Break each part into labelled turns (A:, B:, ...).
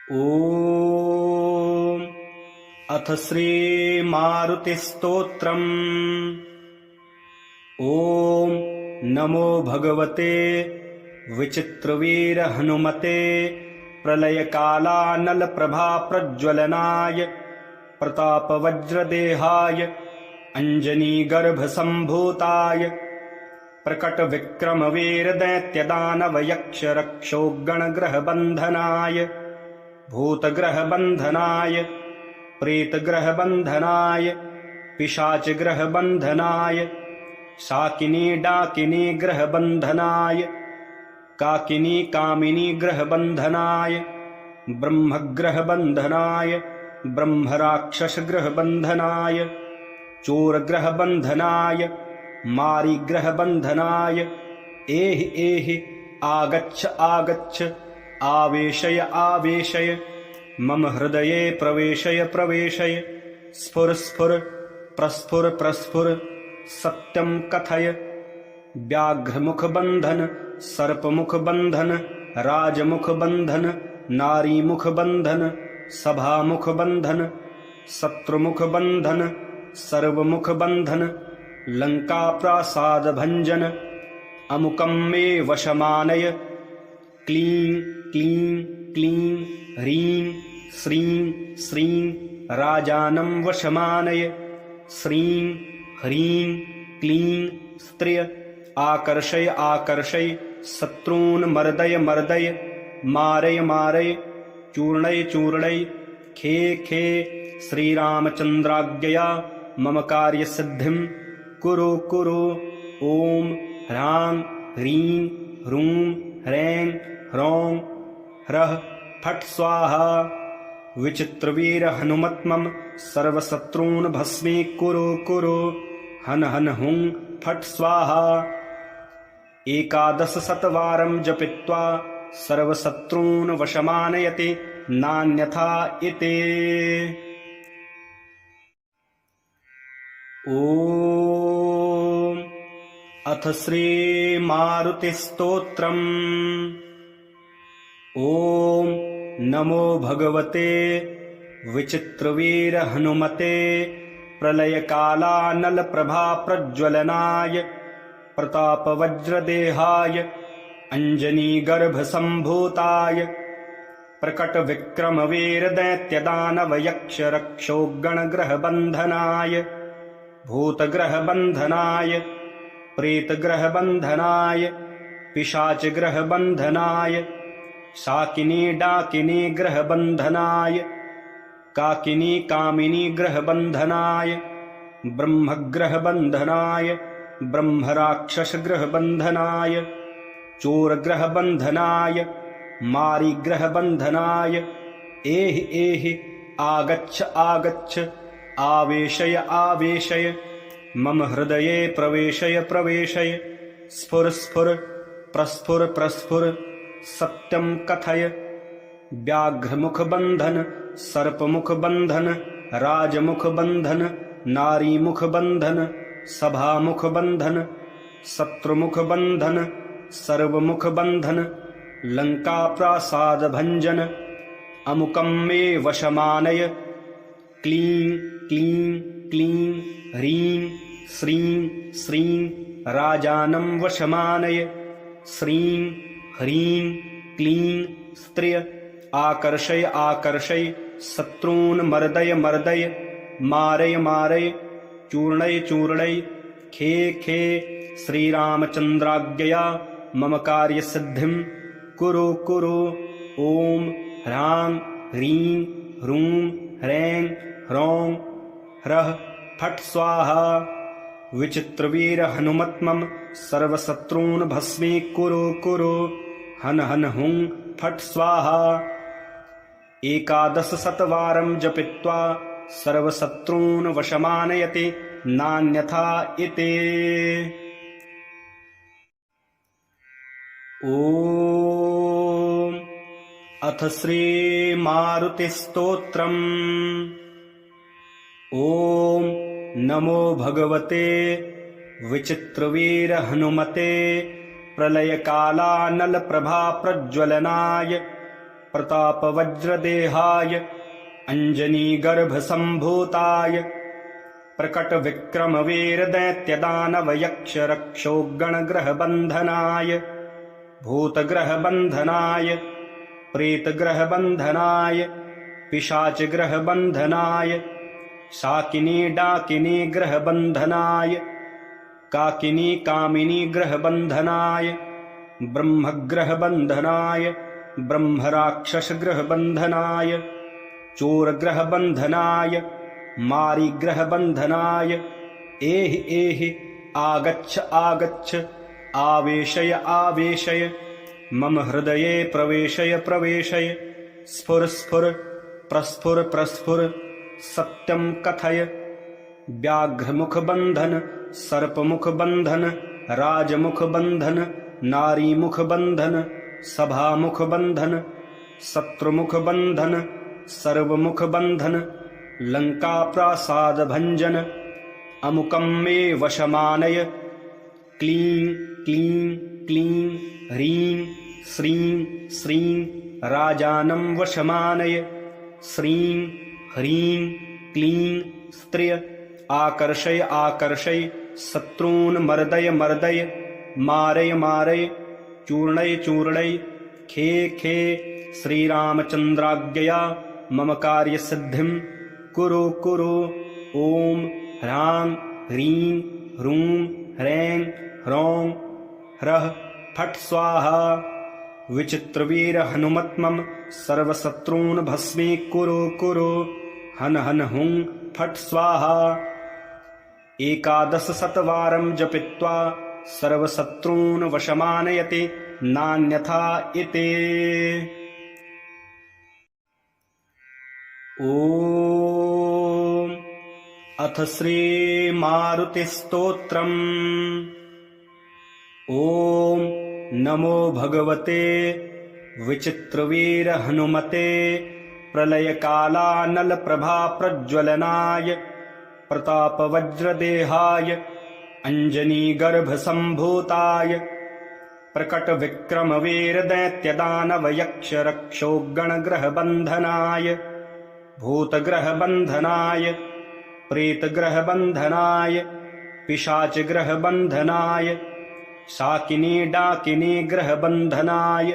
A: ॐ अथ श्रीमारुतिस्तोत्रम्। ॐ नमो भगवते विचित्रवीर हनुमते प्रलयकालानलप्रभाप्रज्वलनाय प्रतापवज्रदेहाय अञ्जनीगर्भसम्भूताय प्रकटविक्रमवीरदैत्यदानवयक्षरक्षोगणग्रहबन्धनाय भूतग्रहबन्धनाय प्रेतग्रहबन्धनाय पिशाचग्रहबन्धनाय शाकिनी डाकिनी ग्रहबन्धनाय काकिनी कामिनी ग्रहबन्धनाय ब्रह्मग्रहबन्धनाय ब्रह्मराक्षसग्रहबन्धनाय चोरग्रहबन्धनाय मारीग्रहबन्धनाय एहि एहि आगच्छ आगच्छ आवेशय आवेशय मम हृदये प्रवेशय प्रवेशय स्फुर स्फुर प्रस्फुर प्रस्फुर सत्यं कथय। व्याघ्रमुखबन्धन सर्पमुखबन्धन राजमुखबन्धन नारीमुखबन्धन सभामुखबन्धन शत्रुमुखबन्धन सर्वमुखबन्धन लङ्काप्रासादभञ्जन अमुकं मे वशमानय। क्लीं क्लीं क्लीं ह्रीं श्रीं श्रीं राजानं वशमानय। श्रीं ह्रीं क्लीं स्त्रिय आकर्षय आकर्षय शत्रून् मर्दय मर्दय मारय मारय चूर्णय चूर्णय। खे खे श्रीरामचन्द्राज्ञया मम कार्यसिद्धिं कुरु कुरु। ॐ ह्रां ह्रीं ह्रूं ह्रैं ह्रौं ह्रः फट् स्वाहा। विचित्रवीर हनुमत्मम सर्वशत्रून् भस्मीकुरु कुरु। हन हन हुं फट् स्वाहा। 11 शतवारं जपित्वा सर्वशत्रून् वशमानयति नान्यथा इति। ॐ अथ श्रीमारुतिस्तोत्रम्। ॐ नमो भगवते विचित्रवीर हनुमते प्रलयकालानलप्रभाप्रज्वलनाय प्रतापवज्रदेहाय अञ्जनीगर्भसम्भूताय प्रकटविक्रमवीरदैत्यदानवयक्षरक्षोगणग्रहबन्धनाय भूतग्रहबन्धनाय प्रेतग्रहबन्धनाय पिशाचग्रहबन्धनाय शाकिनी डाकिनी ग्रहबन्धनाय काकिनी कामिनी ग्रहबन्धनाय ब्रह्मग्रहबन्धनाय ब्रह्मराक्षसग्रहबन्धनाय चोरग्रहबन्धनाय मारीग्रहबन्धनाय एहि एहि आगच्छ आगच्छ आवेशय आवेशय मम हृदये प्रवेशय प्रवेशय स्फुर स्फुर प्रस्फुर प्रस्फुर सत्यं कथय। व्याघ्रमुखबन्धन सर्पमुखबन्धन राजमुखबन्धन नारीमुखबन्धन सभामुखबन्धन शत्रुमुखबन्धन सर्वमुखबन्धन लङ्काप्रासादभञ्जन अमुकं मे वशमानय। क्लीं क्लीं क्लीं ह्रीं श्रीं श्रीं राजानं वशमानय। श्रीं ह्रीं क्लीं स्त्रिय आकर्षय आकर्षय शत्रून् मर्दय मर्दय मारय मारय चूर्णय चूर्णय। खे खे श्रीरामचन्द्राज्ञया मम कार्यसिद्धिं कुरु कुरु। ॐ ह्रां ह्रीं ह्रूं ह्रैं ह्रौं ह्रः फट् स्वाहा। विचित्रवीर हनुमत्मम सर्वशत्रून् भस्मीकुरु कुरु। हन हन हुं फट् स्वाहा। 11 शतवारं जपित्वा सर्वशत्रून् वशमानयति नान्यथा इति। ॐ अथ श्रीमारुतिस्तोत्रम्। ॐ नमो भगवते विचित्रवीर हनुमते प्रलयकालानलप्रभाप्रज्वलनाय प्रतापवज्रदेहाय अञ्जनीगर्भसम्भूताय प्रकटविक्रमवीरदैत्यदानवयक्षरक्षोगणग्रहबन्धनाय भूतग्रहबन्धनाय प्रेतग्रहबन्धनाय पिशाचग्रहबन्धनाय शाकिनी डाकिनी ग्रहबन्धनाय काकिनी कामिनी ग्रहबन्धनाय ब्रह्मग्रहबन्धनाय ब्रह्मराक्षसग्रहबन्धनाय चोरग्रहबन्धनाय मारीग्रहबन्धनाय एहि एहि आगच्छ आगच्छ आवेशय आवेशय मम हृदये प्रवेशय प्रवेशय स्फुर स्फुर प्रस्फुर प्रस्फुर सत्यं कथय व्याघ्रमुखबन्धन सर्पमुखबन्धन राजमुखबन्धन नारीमुखबन्धन सभामुखबन्धन शत्रुमुखबन्धन सर्वमुखबन्धन लङ्काप्रासादभञ्जन अमुकं मे वशमानय क्लीं क्लीं क्लीं ह्रीं श्रीं श्रीं राजानं वशमानय श्रीं ह्रीं क्लीं स्त्रिय आकर्षय आकर्षय शत्रून् मर्दय मर्दय मारय मारय चूर्णय चूर्णय खे खे श्रीरामचन्द्राज्ञया मम कार्यसिद्धिं कुरु कुरु ॐ ह्रां ह्रीं ह्रूं ह्रैं ह्रौं ह्रः फट् स्वाहा विचित्रवीर हनुमत्मं सर्वशत्रून् भस्मी कुरु कुरु हन हन हुं फट् स्वाहा 11 शतवारं जपित्वा सर्वशत्रून् वशमानयति नान्यथा इति। ॐ अथ श्रीमारुतिस्तोत्रम्। ॐ नमो भगवते विचित्रवीर हनुमते प्रलयकालानलप्रभाप्रज्वलनाय प्रतापवज्रदेहाय अञ्जनीगर्भसम्भूताय प्रकटविक्रमवीरदैत्यदानवयक्षरक्षोगणग्रहबन्धनाय भूतग्रहबन्धनाय प्रेतग्रहबन्धनाय पिशाचग्रहबन्धनाय शाकिनी डाकिनी ग्रहबन्धनाय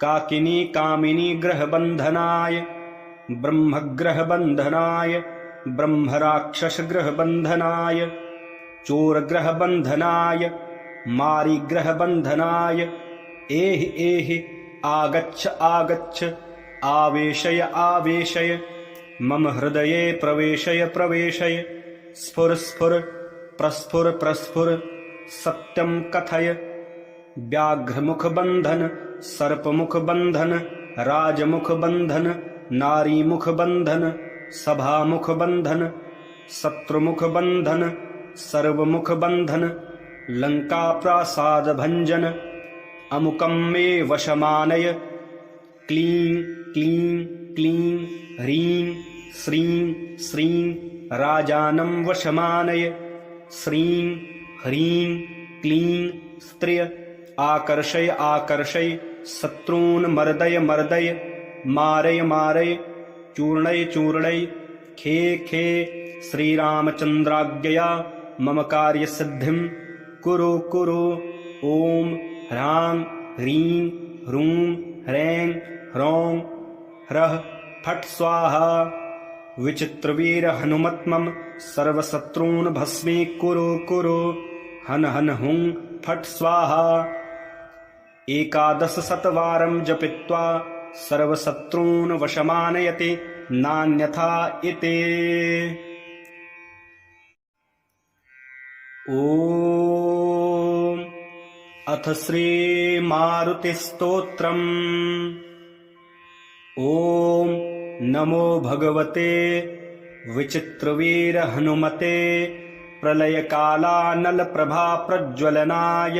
A: काकिनी कामिनी ग्रहबन्धनाय ब्रह्मग्रहबन्धनाय ब्रह्मराक्षसग्रहबन्धनाय चोरग्रहबन्धनाय मारीग्रहबन्धनाय एहि एहि आगच्छ आगच्छ आवेशय आवेशय मम हृदये प्रवेशय प्रवेशय स्फुर स्फुर प्रस्फुर प्रस्फुर सत्यं कथय व्याघ्रमुखबन्धन सर्पमुखबन्धन राजमुखबन्धन नारीमुखबन्धन सभामुखबन्धन शत्रुमुखबन्धन सर्वमुखबन्धन लङ्काप्रासादभञ्जन अमुकं मे वशमानय क्लीं क्लीं क्लीं ह्रीं श्रीं श्रीं राजानं वशमानय श्रीं ह्रीं क्लीं स्त्रिय आकर्षय आकर्षय शत्रून् मर्दय मर्दय मारय मारय चूर्णय चूर्णय खे खे श्रीरामचन्द्राज्ञया मम कार्यसिद्धिं कुरु कुरु ॐ ह्रां ह्रीं ह्रूं ह्रैं ह्रौं ह्रः फट् स्वाहा विचित्रवीर हनुमत्मं सर्वशत्रून् भस्मी कुरु कुरु हन हन हुं फट् स्वाहा 11 शतवारं जपित्वा सर्वशत्रून् वशमानयति नान्यथा इति। ॐ अथ श्रीमारुतिस्तोत्रम्। ॐ नमो भगवते विचित्रवीर हनुमते प्रलयकालानलप्रभाप्रज्वलनाय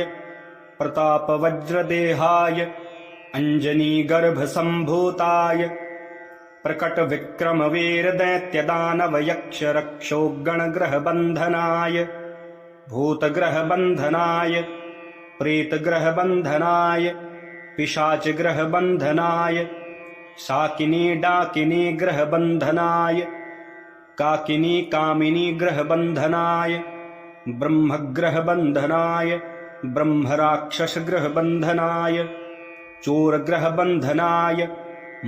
A: प्रतापवज्रदेहाय अञ्जनीगर्भसम्भूताय प्रकटविक्रमवीरदैत्यदानवयक्षरक्षोगणग्रहबन्धनाय भूतग्रहबन्धनाय प्रेतग्रहबन्धनाय पिशाचग्रहबन्धनाय शाकिनी डाकिनी ग्रहबन्धनाय काकिनी कामिनी ग्रहबन्धनाय ब्रह्मग्रहबन्धनाय ब्रह्मराक्षसग्रहबन्धनाय चोरग्रहबन्धनाय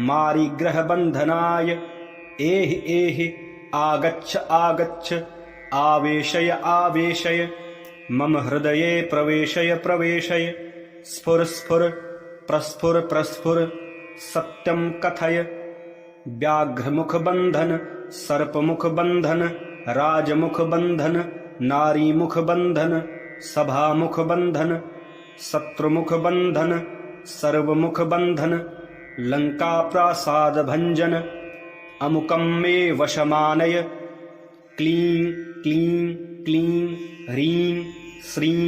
A: मारीग्रहबन्धनाय एहि एहि आगच्छ आगच्छ आवेशय आवेशय मम हृदये प्रवेशय प्रवेशय स्फुर स्फुर प्रस्फुर प्रस्फुर सत्यं कथय व्याघ्रमुखबन्धन सर्पमुखबन्धन राजमुखबन्धन नारीमुखबन्धन सभामुखबन्धन शत्रुमुखबन्धन सर्वमुखबन्धन लङ्काप्रासादभञ्जन अमुकं मे वशमानय क्लीं क्लीं क्लीं ह्रीं श्रीं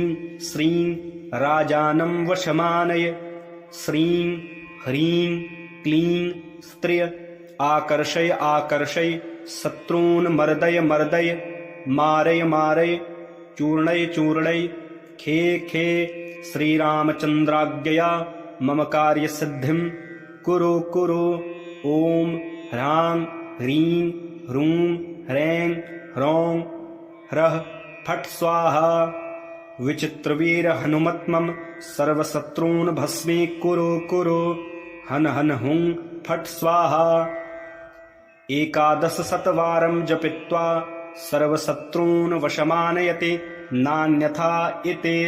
A: श्रीं राजानं वशमानय श्रीं ह्रीं क्लीं स्त्रिय आकर्षय आकर्षय शत्रून् मर्दय मर्दय मारय मारय चूर्णय चूर्णय खे खे श्रीरामचन्द्राज्ञया मम कार्यसिद्धिं कुरु कुरु ॐ ह्रां ह्रीं ह्रूं ह्रैं ह्रौं ह्रः फट् स्वाहा विचित्रवीर हनुमत्मम सर्वशत्रून् भस्मीकुरु कुरु हन हन हुं फट् स्वाहा 11 शतवारं जपित्वा सर्वशत्रून् वशमानयति नान्यथा इति।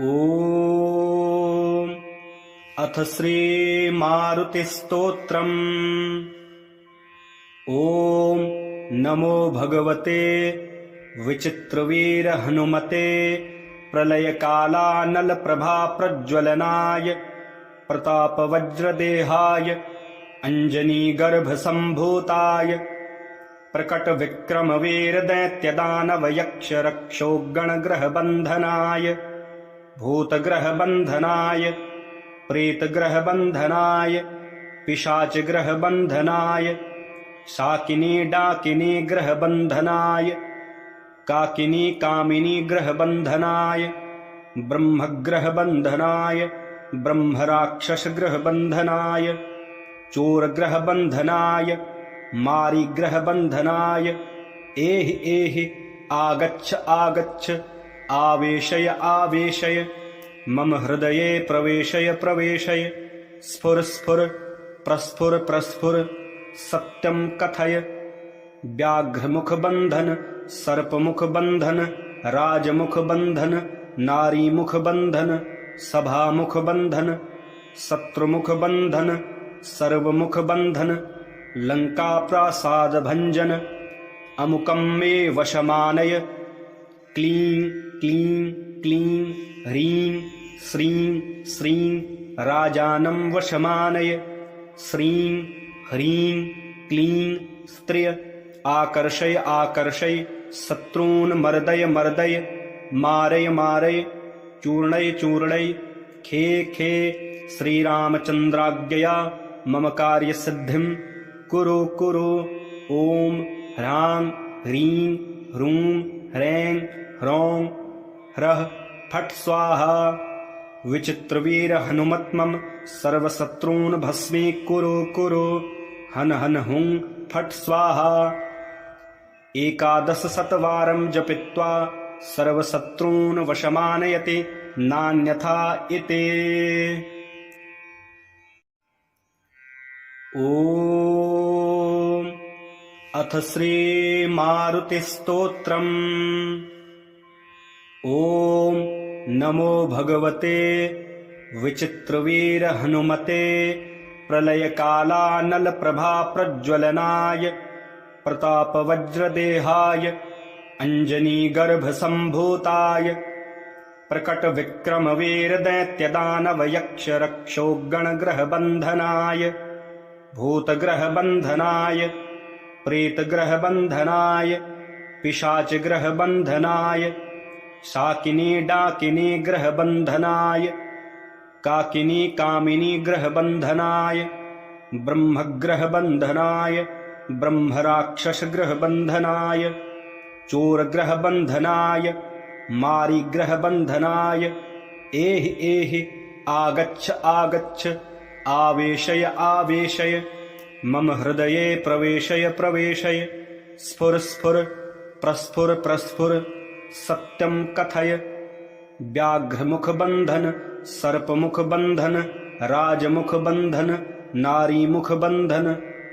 A: ॐ अथ श्रीमारुतिस्तोत्रम्। ॐ नमो भगवते विचित्रवीर हनुमते प्रलयकालानलप्रभाप्रज्वलनाय प्रतापवज्रदेहाय अञ्जनीगर्भसम्भूताय प्रकटविक्रमवीरदैत्यदानवयक्षरक्षोगणग्रहबन्धनाय भूतग्रहबन्धनाय प्रेतग्रहबन्धनाय पिशाचग्रहबन्धनाय शाकिनी डाकिनी ग्रहबन्धनाय काकिनी कामिनी ग्रहबन्धनाय ब्रह्मग्रहबन्धनाय ब्रह्मराक्षसग्रहबन्धनाय चोरग्रहबन्धनाय मारीग्रहबन्धनाय एहि एहि आगच्छ आगच्छ आवेशय आवेशय मम हृदये प्रवेशय प्रवेशय स्फुर स्फुर प्रस्फुर प्रस्फुर सत्यं कथय व्याघ्रमुखबन्धन सर्पमुखबन्धन राजमुखबन्धन नारीमुखबन्धन सभामुखबन्धन शत्रुमुखबन्धन सर्वमुखबन्धन लङ्काप्रासादभञ्जन अमुकं मे वशमानय क्लीं क्लीं क्लीं ह्रीं श्रीं श्रीं राजानं वशमानय श्रीं ह्रीं क्लीं स्त्रिय आकर्षय आकर्षय शत्रून् मर्दय मर्दय मारय मारय चूर्णय चूर्णय खे खे श्रीरामचन्द्राज्ञया मम कार्यसिद्धिं कुरु कुरु ॐ ह्रां ह्रीं ह्रूं ह्रैं ह्रौं ह्रः फट् स्वाहा विचित्रवीर हनुमत्मम सर्वशत्रून् भस्मीकुरु कुरु हन हन हुं फट् स्वाहा 11 शतवारं जपित्वा सर्वशत्रून् वशमानयति नान्यथा इति। ॐ अथ श्रीमारुतिस्तोत्रम्। ॐ नमो भगवते विचित्रवीर हनुमते प्रलयकालानलप्रभाप्रज्वलनाय प्रतापवज्रदेहाय अञ्जनीगर्भसम्भूताय प्रकटविक्रमवीरदैत्यदानवयक्षरक्षोगणग्रहबन्धनाय भूतग्रहबन्धनाय प्रेतग्रहबन्धनाय पिशाचग्रहबन्धनाय शाकिनी डाकिनी ग्रहबन्धनाय काकिनी कामिनी ग्रहबन्धनाय ब्रह्मग्रहबन्धनाय ब्रह्मराक्षसग्रहबन्धनाय चोरग्रहबन्धनाय मारीग्रहबन्धनाय एहि एहि आगच्छ आगच्छ आवेशय आवेशय मम हृदये प्रवेशय प्रवेशय स्फुर स्फुर प्रस्फुर प्रस्फुर सत्यं कथय व्याघ्रमुख बंधन सर्पमुख बंधन राजमुख बंधन नारीमुख बंधन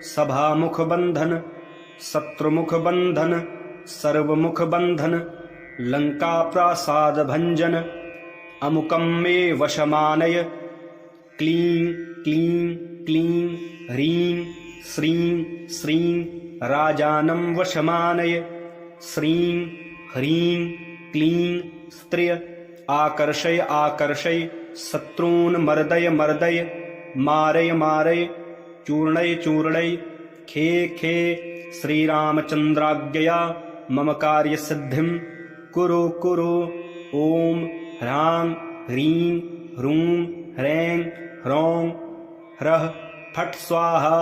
A: सभामुख बंधन शत्रुमुख बंधन सर्वमुख बंधन लंका प्रासाद भंजन अमुकं मे वशमानय क्लीं क्लीं क्लीं ह्रीं श्रीं श्रीं राजानं वशमानय श्रीं ह्रीं क्लीं स्त्रिय आकर्षय आकर्षय शत्रून् मर्दय मर्दय मारय मारय चूर्णय चूर्णय खे खे श्रीरामचन्द्राज्ञया मम कार्यसिद्धिं कुरु कुरु ॐ ह्रां ह्रीं ह्रूं ह्रैं ह्रौं ह्रः फट् स्वाहा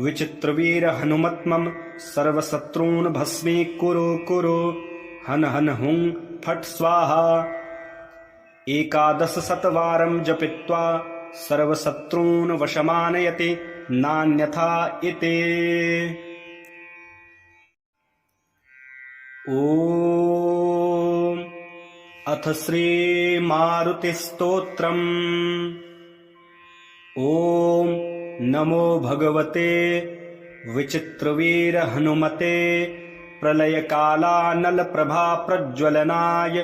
A: विचित्रवीर हनुमत्मं सर्वशत्रून् भस्मीकुरु कुरु हन हन हुं फट् स्वाहा 11 शतवारं जपित्वा सर्वशत्रून् वशमानयति नान्यथा इति। ॐ अथ श्रीमारुतिस्तोत्रम्। ॐ नमो भगवते विचित्रवीर हनुमते प्रलयकालानलप्रभाप्रज्वलनाय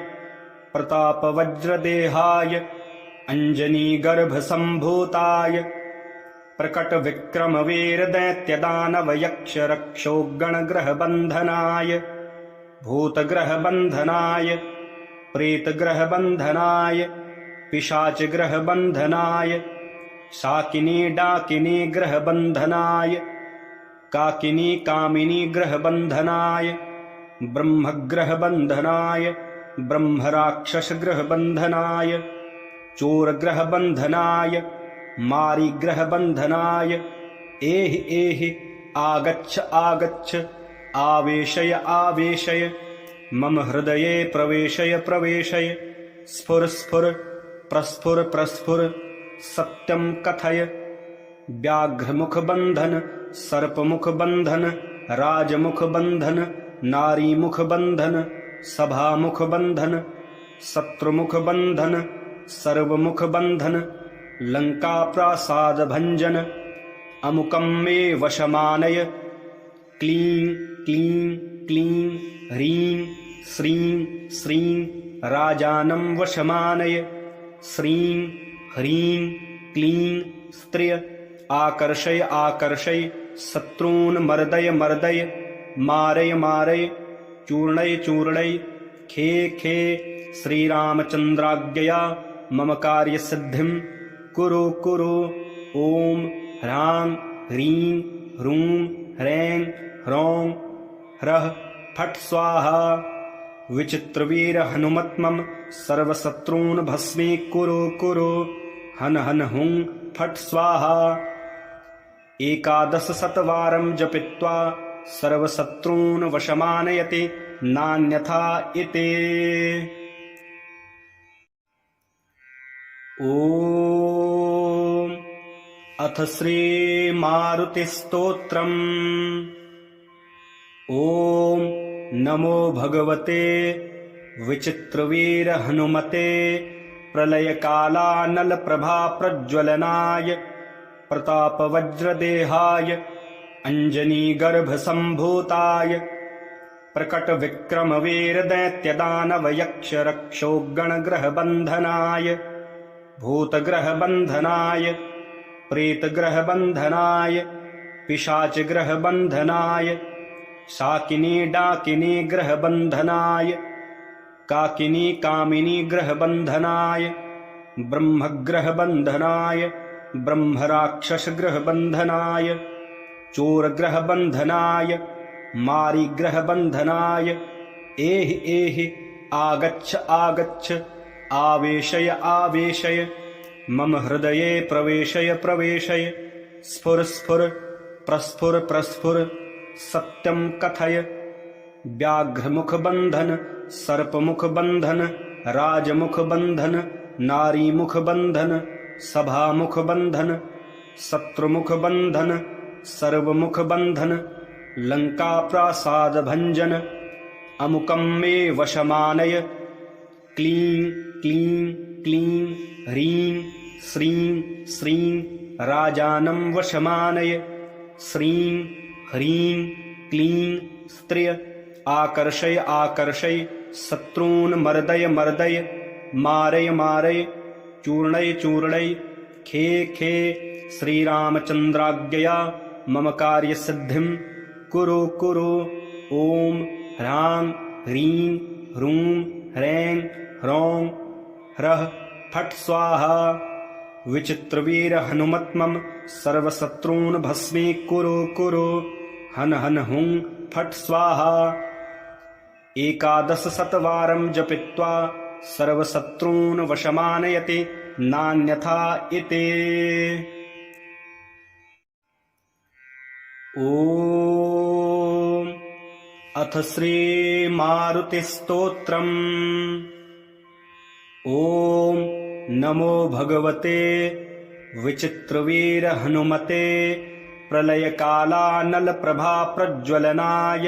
A: प्रतापवज्रदेहाय अञ्जनीगर्भसम्भूताय प्रकटविक्रमवीरदैत्यदानवयक्षरक्षोगणग्रहबन्धनाय भूतग्रहबन्धनाय प्रेतग्रहबन्धनाय पिशाचग्रहबन्धनाय शाकिनी डाकिनी ग्रहबन्धनाय काकिनी कामिनी ग्रहबन्धनाय ब्रह्मग्रहबन्धनाय ब्रह्मराक्षसग्रहबन्धनाय चोरग्रहबन्धनाय मारीग्रहबन्धनाय एहि एहि आगच्छ आगच्छ आवेशय आवेशय मम हृदये प्रवेशय प्रवेशय स्फुर स्फुर प्रस्फुर प्रस्फुर सत्यं कथय व्याघ्रमुख बंधन सर्पमुख बंधन राजमुख बंधन नारीमुख बंधन सभामुख बंधन शत्रुमुख बंधन सर्वमुख बंधन लंका प्रासाद भंजन अमुकं मे वशमानय क्लीं क्लीं क्लीं ह्रीं श्रीं श्रीं राजानं वशमानय श्रीं ह्रीं क्लीं स्त्रिय आकर्षय आकर्षय शत्रून् मर्दय मर्दय मारय मारय चूर्णय चूर्णय खे खे श्रीरामचन्द्राज्ञया मम कार्यसिद्धिं कुरु कुरु ॐ ह्रां ह्रीं ह्रूं ह्रैं ह्रौं ह्रः फट् स्वाहा विचित्रवीर हनुमत्मं सर्वशत्रून् भस्मीकुरु कुरु हन हन हुं फट् स्वाहा 11 शतवारं जपित्वा सर्वशत्रून् वशमानयति नान्यथा इति। ॐ अथ श्रीमारुतिस्तोत्रम्। ॐ नमो भगवते विचित्रवीर हनुमते प्रलयकालानलप्रभाप्रज्वलनाय प्रतापवज्रदेहाय अञ्जनीगर्भसम्भूताय प्रकटविक्रमवीरदैत्यदानवयक्षरक्षोगणग्रहबन्धनाय भूतग्रहबन्धनाय प्रेतग्रहबन्धनाय पिशाचग्रहबन्धनाय शाकिनी डाकिनी ग्रहबन्धनाय काकिनी कामिनी ग्रहबन्धनाय ब्रह्मग्रहबन्धनाय ब्रह्मराक्षसग्रहबन्धनाय चोरग्रहबन्धनाय मारीग्रहबन्धनाय एहि एहि आगच्छ आगच्छ आवेशय आवेशय मम हृदये प्रवेशय प्रवेशय स्फुर स्फुर प्रस्फुर प्रस्फुर सत्यं कथय व्याघ्रमुख बंधन सर्पमुख बंधन राजमुख बंधन नारी मुख बंधन सभा मुख बंधन शत्रुमुख बंधन सर्वमुख बंधन लंका प्रासाद भंजन अमुकं मे वशमानय क्लीं क्लीं क्लीं ह्रीं श्रीं श्रीं राजानं वशमानय श्रीं ह्रीं क्लीं स्त्रिय आकर्षय आकर्षय शत्रून् मर्दय मर्दय मारय मारय चूर्णय चूर्णय खे खे श्रीरामचन्द्राज्ञया मम कार्यसिद्धिं कुरु कुरु ॐ ह्रां ह्रीं ह्रूं ह्रैं ह्रौं ह्रः फट् स्वाहा विचित्रवीर हनुमत्मं सर्वशत्रून् भस्मी कुरु कुरु हन हन हुं फट् स्वाहा 11 शतवारं जपित्वा सर्वशत्रून् वशमानयति नान्यथा इति। ॐ अथ श्रीमारुतिस्तोत्रम्। ॐ नमो भगवते विचित्रवीर हनुमते प्रलयकालानलप्रभाप्रज्वलनाय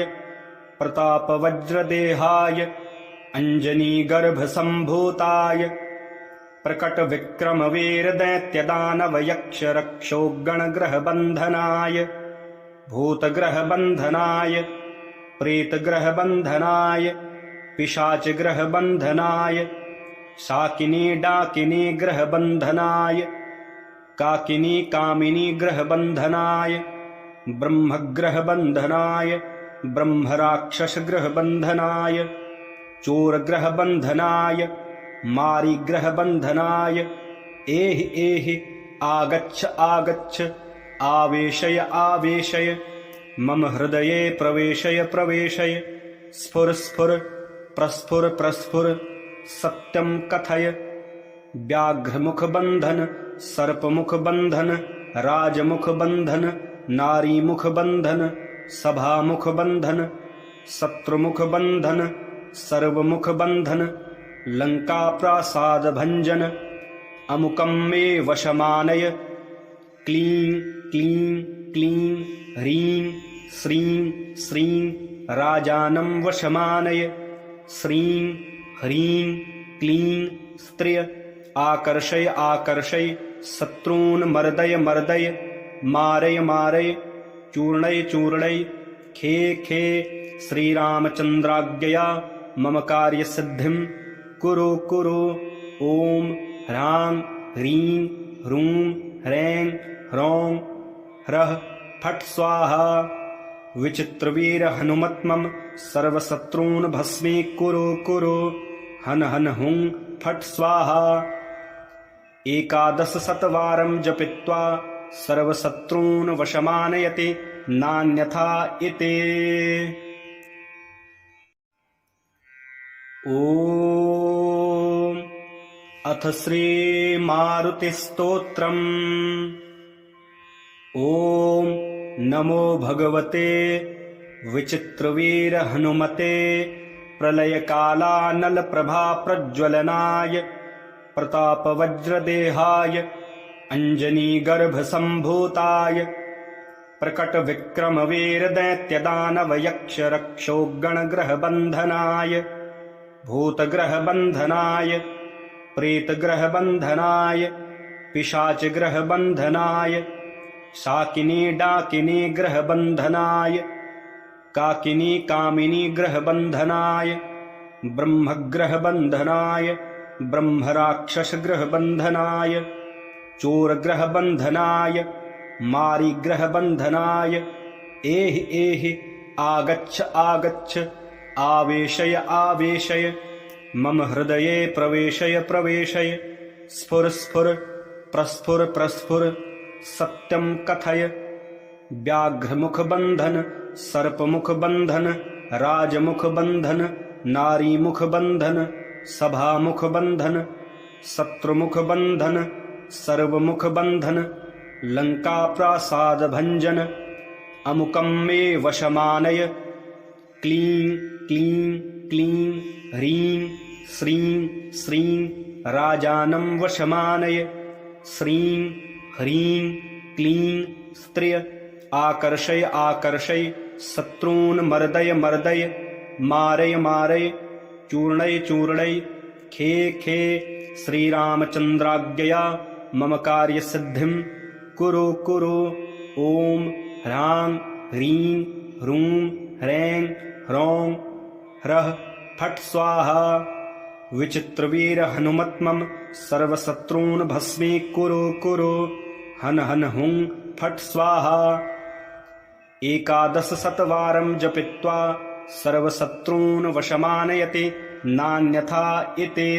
A: प्रतापवज्रदेहाय अञ्जनीगर्भसम्भूताय प्रकटविक्रमवीरदैत्यदानवयक्षरक्षोगणग्रहबन्धनाय भूतग्रहबन्धनाय प्रेतग्रहबन्धनाय पिशाचग्रहबन्धनाय शाकिनी डाकिनी ग्रहबन्धनाय काकिनी कामिनी ग्रहबन्धनाय ब्रह्मग्रहबन्धनाय ब्रह्मराक्षसग्रहबन्धनाय चोरग्रहबन्धनाय मारीग्रहबन्धनाय एहि एहि आगच्छ आगच्छ आवेशय आवेशय मम हृदये प्रवेशय प्रवेशय स्फुर स्फुर प्रस्फुर प्रस्फुर सत्यं कथय व्याघ्रमुखबन्धन सर्पमुखबन्धन राजमुखबन्धन नारीमुखबन्धन सभामुखबन्धन शत्रुमुखबन्धन सर्वमुखबन्धन लङ्काप्रासादभञ्जन अमुकं मे वशमानय क्लीं क्लीं क्लीं ह्रीं श्रीं श्रीं राजानं वशमानय श्रीं ह्रीं क्लीं स्त्रिय आकर्षय आकर्षय शत्रून् मर्दय मर्दय मारय मारय चूर्णय चूर्णय खे खे श्रीरामचन्द्राज्ञया मम कार्यसिद्धिं कुरु कुरु ॐ ह्रां ह्रीं ह्रूं ह्रैं ह्रौं ह्रः फट् स्वाहा विचित्रवीर हनुमत्मं सर्वशत्रून् भस्मी कुरु कुरु हन हन हुं फट् स्वाहा 11 शतवारं जपित्वा सर्वशत्रून् वशमानयति नान्यथा इति। ॐ अथ श्रीमारुतिस्तोत्रम्। ॐ नमो भगवते विचित्रवीर हनुमते प्रलयकालानलप्रभाप्रज्वलनाय प्रतापवज्रदेहाय अञ्जनीगर्भसम्भूताय प्रकटविक्रमवीरदैत्यदानवयक्षरक्षोगणग्रहबन्धनाय भूतग्रहबन्धनाय प्रेतग्रहबन्धनाय पिशाचग्रहबन्धनाय शाकिनी डाकिनी ग्रहबन्धनाय काकिनी कामिनी ग्रहबन्धनाय ब्रह्मग्रहबन्धनाय ब्रह्मराक्षसग्रहबन्धनाय चोरग्रहबन्धनाय मारीग्रहबन्धनाय एहि एहि आगच्छ आगच्छ आवेशय आवेशय मम हृदये प्रवेशय प्रवेशय स्फुर स्फुर प्रस्फुर प्रस्फुर सत्यं कथय व्याघ्रमुखबन्धन सर्पमुखबन्धन राजमुखबन्धन नारीमुखबन्धन सभामुखबन्धन शत्रुमुखबन्धन सर्वमुखबन्धन लङ्काप्रासादभञ्जन अमुकं मे वशमानय क्लीं क्लीं क्लीं ह्रीं श्रीं श्रीं राजानं वशमानय। श्रीं ह्रीं क्लीं स्त्रिय आकर्षय आकर्षय शत्रून् मर्दय मर्दय मारय मारय चूर्णय चूर्णय खे खे श्रीरामचन्द्राज्ञया मम कार्यसिद्धिं कुरु कुरु। ॐ ह्रां ह्रीं ह्रूं ह्रैं ह्रौं ह्रः फट् स्वाहा। विचित्रवीर हनुमत्मम सर्वशत्रून् भस्मी कुरु कुरु। हन हन हुं फट् स्वाहा। 11 शतवारं जपित्वा सर्वशत्रून् वशमानयति नान्यथा इति।